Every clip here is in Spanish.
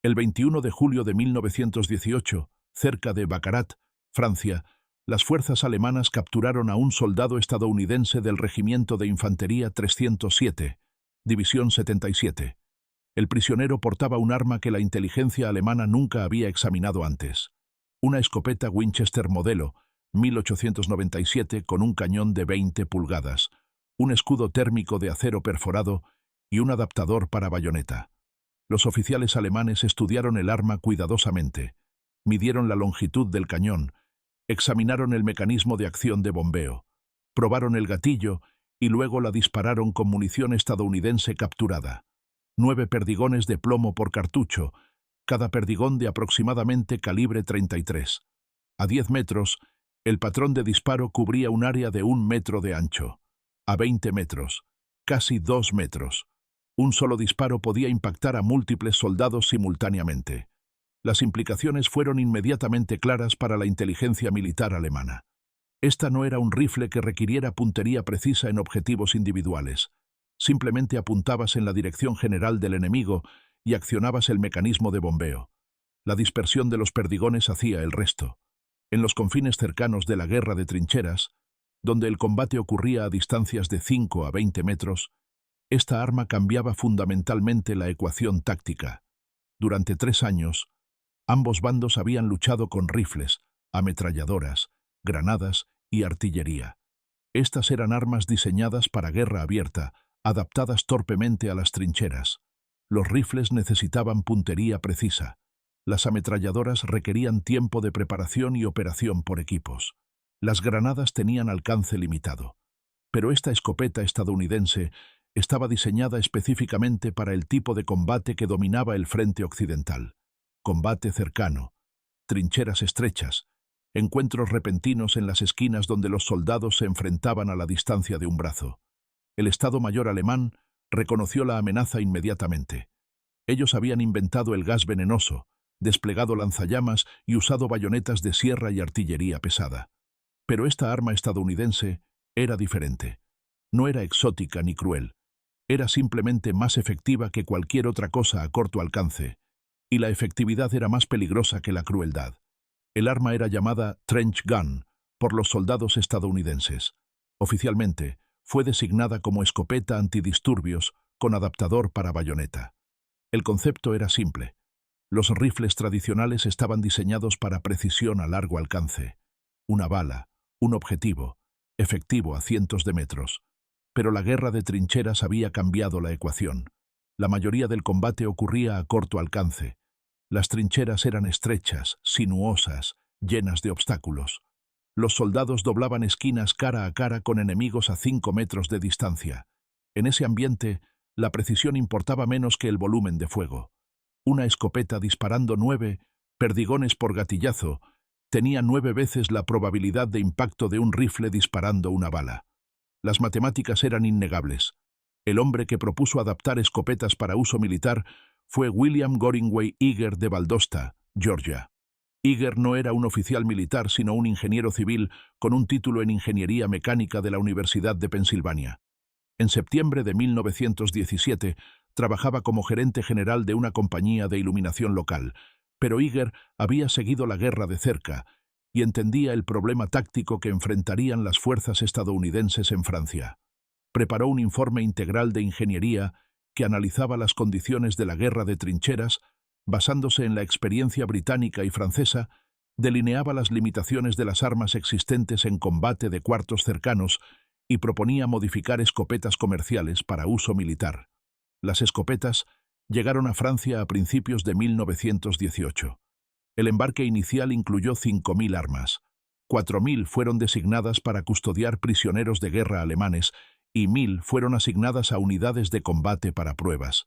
El 21 de julio de 1918, cerca de Baccarat, Francia, las fuerzas alemanas capturaron a un soldado estadounidense del Regimiento de Infantería 307, División 77. El prisionero portaba un arma que la inteligencia alemana nunca había examinado antes. Una escopeta Winchester modelo 1897 con un cañón de 20 pulgadas, un escudo térmico de acero perforado y un adaptador para bayoneta. Los oficiales alemanes estudiaron el arma cuidadosamente, midieron la longitud del cañón, examinaron el mecanismo de acción de bombeo, probaron el gatillo y luego la dispararon con munición estadounidense capturada. 9 perdigones de plomo por cartucho, cada perdigón de aproximadamente calibre 33. A 10 metros, el patrón de disparo cubría un área de 1 metro de ancho. A 20 metros, casi 2 metros. Un solo disparo podía impactar a múltiples soldados simultáneamente. Las implicaciones fueron inmediatamente claras para la inteligencia militar alemana. Esta no era un rifle que requiriera puntería precisa en objetivos individuales. Simplemente apuntabas en la dirección general del enemigo y accionabas el mecanismo de bombeo. La dispersión de los perdigones hacía el resto. En los confines cercanos de la guerra de trincheras, donde el combate ocurría a distancias de 5 a 20 metros, esta arma cambiaba fundamentalmente la ecuación táctica. Durante 3 años, ambos bandos habían luchado con rifles, ametralladoras, granadas y artillería. Estas eran armas diseñadas para guerra abierta, adaptadas torpemente a las trincheras. Los rifles necesitaban puntería precisa. Las ametralladoras requerían tiempo de preparación y operación por equipos. Las granadas tenían alcance limitado. Pero esta escopeta estadounidense estaba diseñada específicamente para el tipo de combate que dominaba el frente occidental. Combate cercano, trincheras estrechas, encuentros repentinos en las esquinas donde los soldados se enfrentaban a la distancia de un brazo. El Estado Mayor alemán reconoció la amenaza inmediatamente. Ellos habían inventado el gas venenoso, desplegado lanzallamas y usado bayonetas de sierra y artillería pesada. Pero esta arma estadounidense era diferente. No era exótica ni cruel. Era simplemente más efectiva que cualquier otra cosa a corto alcance, y la efectividad era más peligrosa que la crueldad. El arma era llamada trench gun por los soldados estadounidenses. Oficialmente, fue designada como escopeta antidisturbios con adaptador para bayoneta. El concepto era simple. Los rifles tradicionales estaban diseñados para precisión a largo alcance. Una bala, un objetivo, efectivo a cientos de metros. Pero la guerra de trincheras había cambiado la ecuación. La mayoría del combate ocurría a corto alcance. Las trincheras eran estrechas, sinuosas, llenas de obstáculos. Los soldados doblaban esquinas cara a cara con enemigos a 5 metros de distancia. En ese ambiente, la precisión importaba menos que el volumen de fuego. Una escopeta disparando 9 perdigones por gatillazo tenía 9 veces la probabilidad de impacto de un rifle disparando una bala. Las matemáticas eran innegables. El hombre que propuso adaptar escopetas para uso militar fue William Goringway Eager de Valdosta, Georgia. Eager no era un oficial militar, sino un ingeniero civil con un título en Ingeniería Mecánica de la Universidad de Pensilvania. En septiembre de 1917 trabajaba como gerente general de una compañía de iluminación local, pero Eager había seguido la guerra de cerca y entendía el problema táctico que enfrentarían las fuerzas estadounidenses en Francia. Preparó un informe integral de ingeniería que analizaba las condiciones de la guerra de trincheras, basándose en la experiencia británica y francesa, delineaba las limitaciones de las armas existentes en combate de cuartos cercanos y proponía modificar escopetas comerciales para uso militar. Las escopetas llegaron a Francia a principios de 1918. El embarque inicial incluyó 5.000 armas. 4.000 fueron designadas para custodiar prisioneros de guerra alemanes y 1.000 fueron asignadas a unidades de combate para pruebas.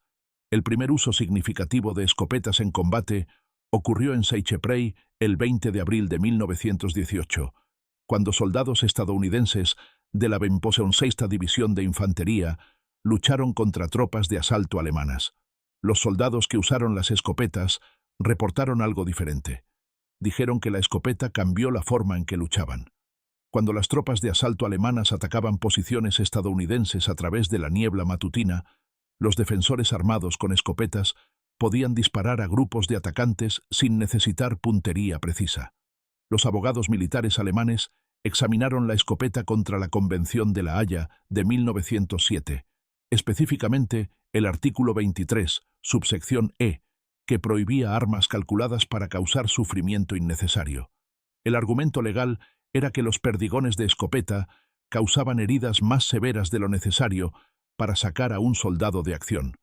El primer uso significativo de escopetas en combate ocurrió en Seicheprey el 20 de abril de 1918, cuando soldados estadounidenses de la 26ª División de Infantería lucharon contra tropas de asalto alemanas. Los soldados que usaron las escopetas reportaron algo diferente. Dijeron que la escopeta cambió la forma en que luchaban. Cuando las tropas de asalto alemanas atacaban posiciones estadounidenses a través de la niebla matutina, los defensores armados con escopetas podían disparar a grupos de atacantes sin necesitar puntería precisa. Los abogados militares alemanes examinaron la escopeta contra la Convención de La Haya de 1907, específicamente el artículo 23, subsección E, que prohibía armas calculadas para causar sufrimiento innecesario. El argumento legal era que los perdigones de escopeta causaban heridas más severas de lo necesario para sacar a un soldado de acción.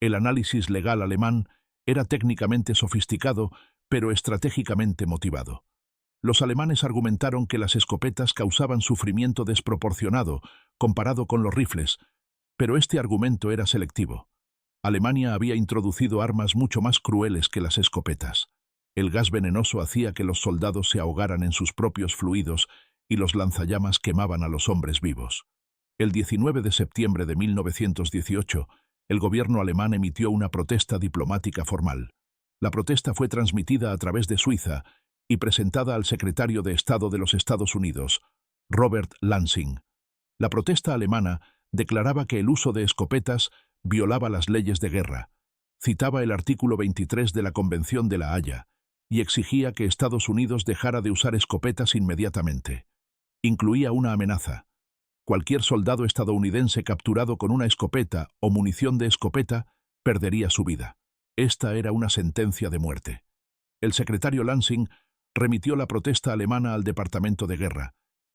El análisis legal alemán era técnicamente sofisticado, pero estratégicamente motivado. Los alemanes argumentaron que las escopetas causaban sufrimiento desproporcionado comparado con los rifles, pero este argumento era selectivo. Alemania había introducido armas mucho más crueles que las escopetas. El gas venenoso hacía que los soldados se ahogaran en sus propios fluidos y los lanzallamas quemaban a los hombres vivos. El 19 de septiembre de 1918, el gobierno alemán emitió una protesta diplomática formal. La protesta fue transmitida a través de Suiza y presentada al secretario de Estado de los Estados Unidos, Robert Lansing. La protesta alemana declaraba que el uso de escopetas violaba las leyes de guerra, citaba el artículo 23 de la Convención de La Haya y exigía que Estados Unidos dejara de usar escopetas inmediatamente. Incluía una amenaza. Cualquier soldado estadounidense capturado con una escopeta o munición de escopeta perdería su vida. Esta era una sentencia de muerte. El secretario Lansing remitió la protesta alemana al Departamento de Guerra,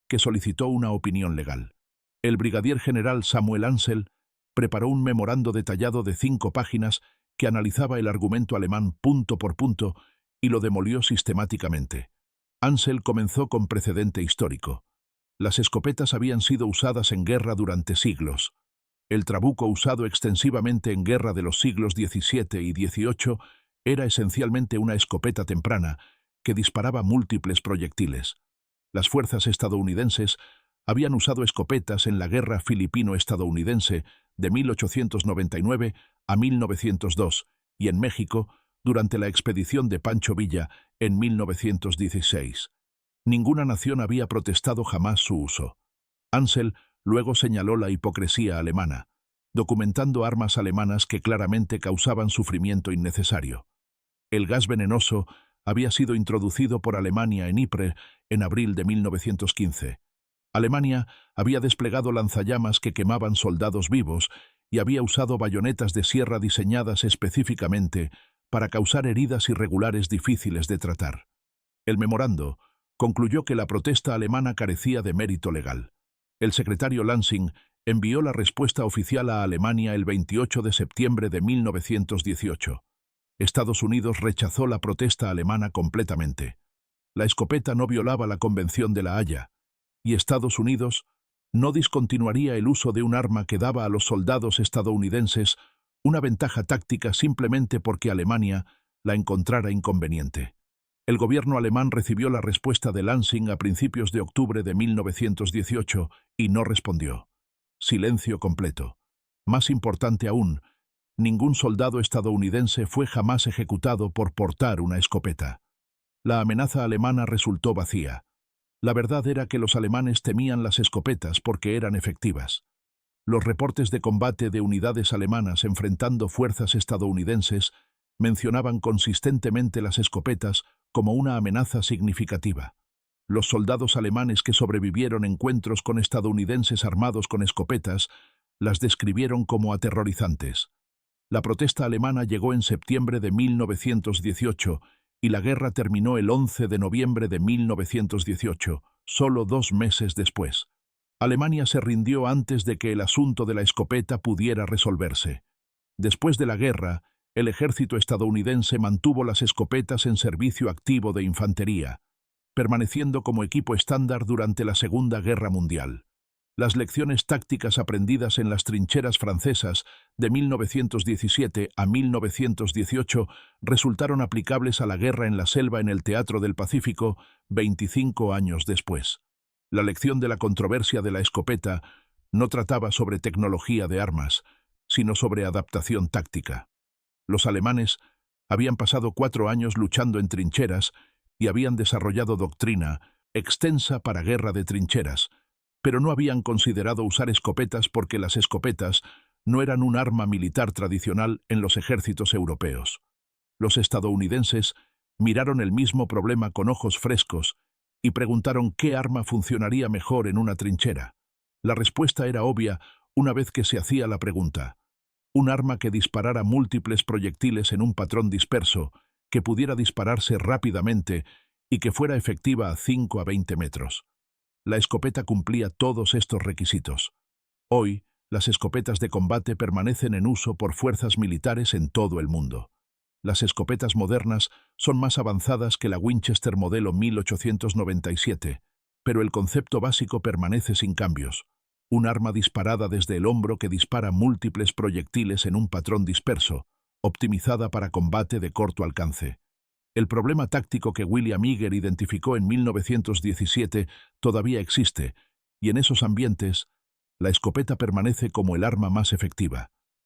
que solicitó una opinión legal. El brigadier general Samuel Ansel preparó un memorando detallado de 5 páginas que analizaba el argumento alemán punto por punto y lo demolió sistemáticamente. Ansel comenzó con precedente histórico. Las escopetas habían sido usadas en guerra durante siglos. El trabuco usado extensivamente en guerra de los siglos XVII y XVIII era esencialmente una escopeta temprana que disparaba múltiples proyectiles. Las fuerzas estadounidenses habían usado escopetas en la Guerra Filipino-Estadounidense de 1899 a 1902 y en México durante la expedición de Pancho Villa en 1916. Ninguna nación había protestado jamás su uso. Ansel luego señaló la hipocresía alemana, documentando armas alemanas que claramente causaban sufrimiento innecesario. El gas venenoso había sido introducido por Alemania en Ypres en abril de 1915. Alemania había desplegado lanzallamas que quemaban soldados vivos y había usado bayonetas de sierra diseñadas específicamente para causar heridas irregulares difíciles de tratar. El memorando concluyó que la protesta alemana carecía de mérito legal. El secretario Lansing envió la respuesta oficial a Alemania el 28 de septiembre de 1918. Estados Unidos rechazó la protesta alemana completamente. La escopeta no violaba la Convención de La Haya, y Estados Unidos no discontinuaría el uso de un arma que daba a los soldados estadounidenses una ventaja táctica simplemente porque Alemania la encontrara inconveniente. El gobierno alemán recibió la respuesta de Lansing a principios de octubre de 1918 y no respondió. Silencio completo. Más importante aún, ningún soldado estadounidense fue jamás ejecutado por portar una escopeta. La amenaza alemana resultó vacía. La verdad era que los alemanes temían las escopetas porque eran efectivas. Los reportes de combate de unidades alemanas enfrentando fuerzas estadounidenses mencionaban consistentemente las escopetas como una amenaza significativa. Los soldados alemanes que sobrevivieron encuentros con estadounidenses armados con escopetas las describieron como aterrorizantes. La protesta alemana llegó en septiembre de 1918 y la guerra terminó el 11 de noviembre de 1918, solo 2 meses después. Alemania se rindió antes de que el asunto de la escopeta pudiera resolverse. Después de la guerra, el ejército estadounidense mantuvo las escopetas en servicio activo de infantería, permaneciendo como equipo estándar durante la Segunda Guerra Mundial. Las lecciones tácticas aprendidas en las trincheras francesas de 1917 a 1918 resultaron aplicables a la guerra en la selva en el Teatro del Pacífico 25 años después. La lección de la controversia de la escopeta no trataba sobre tecnología de armas, sino sobre adaptación táctica. Los alemanes habían pasado 4 años luchando en trincheras y habían desarrollado doctrina extensa para guerra de trincheras, pero no habían considerado usar escopetas porque las escopetas no eran un arma militar tradicional en los ejércitos europeos. Los estadounidenses miraron el mismo problema con ojos frescos y preguntaron qué arma funcionaría mejor en una trinchera. La respuesta era obvia una vez que se hacía la pregunta. Un arma que disparara múltiples proyectiles en un patrón disperso, que pudiera dispararse rápidamente y que fuera efectiva a 5 a 20 metros. La escopeta cumplía todos estos requisitos. Hoy, las escopetas de combate permanecen en uso por fuerzas militares en todo el mundo. Las escopetas modernas son más avanzadas que la Winchester modelo 1897, pero el concepto básico permanece sin cambios. Un arma disparada desde el hombro que dispara múltiples proyectiles en un patrón disperso, optimizada para combate de corto alcance. El problema táctico que William Eager identificó en 1917 todavía existe, y en esos ambientes, la escopeta permanece como el arma más efectiva.